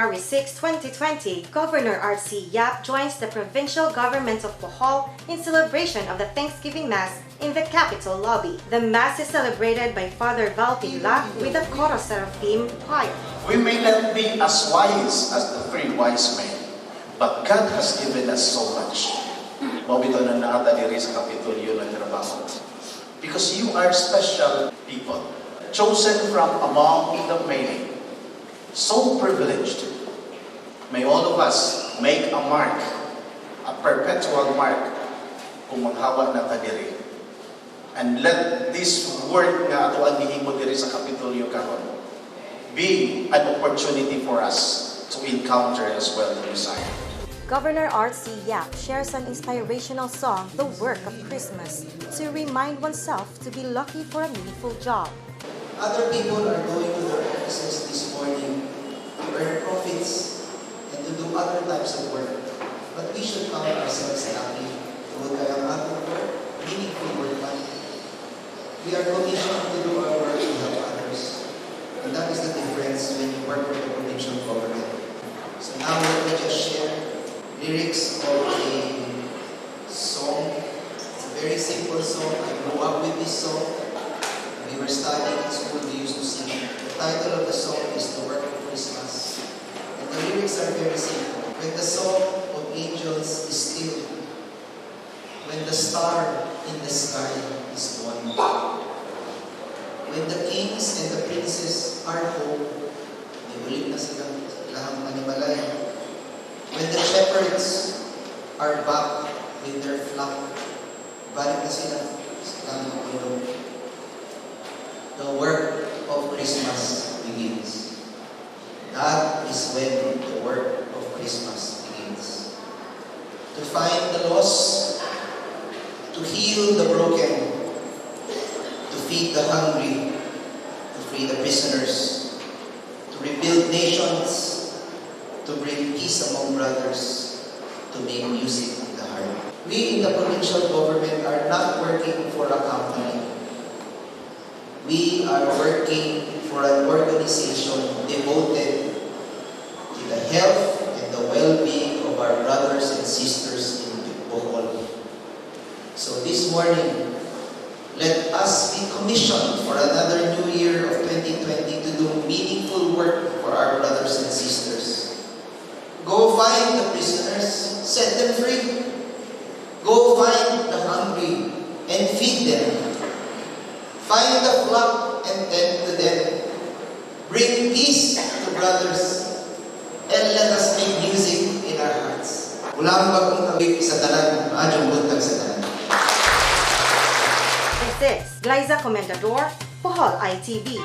January 6, 2020, Governor R.C. Yap joins the Provincial Government of Bohol in celebration of the Thanksgiving Mass in the Capitol lobby. The Mass is celebrated by Father Val Pinlac with the Coro Seraphim Choir. We may not be as wise as the three wise men, but God has given us so much. Mabito na naata diri sa Kapitolyo ng trabaho. Because you are special people, chosen from among the many. So privileged. May all of us make a mark, a perpetual mark, kung maghawa na ta diri. And let this word nga ato ang gihimo diri sa Kapitolyo karon be an opportunity for us to encounter as well the Messiah. Governor R.C. Yap shares an inspirational song, The Work of Christmas, to remind oneself to be lucky for a meaningful job. Other people are going to their offices this morning to earn profits and to do other types of work. But we should count ourselves lucky to kaya ating work, meaningful work. We are commissioned to do our work to help others. And that is the difference when you work with the provincial government. So now let me just share lyrics of a song. It's a very simple song. I grew up with this song. We were studying in school, we used to sing it. The title of the song is The Work of Christmas. And the lyrics are very simple. When the song of angels is still, when the star in the sky is one, when the kings and the princes are home, may ulit na silang lahang manimalay. When the shepherds are back with their flock, balik na sila sa kanilang kulong. The work of Christmas begins. That is when the work of Christmas begins. To find the lost, to heal the broken, to feed the hungry, to free the prisoners, to rebuild nations, to bring peace among brothers, to make music in the heart. We in the provincial government are not working for a company. We are working for an organization devoted to the health and the well-being of our brothers and sisters in Bohol. So this morning, let us be commissioned for another new year of 2020 to do meaningful work for our brothers and sisters. Go find the prisoners, set them free. Go find the hungry and feed them. Find the flock and tend to them. Bring peace to brothers and let us make music in our hearts. Ulang bagong tawag sa tanan, maadjong buntag sa tanan. This is Glyza Comendador, Bohol ITV.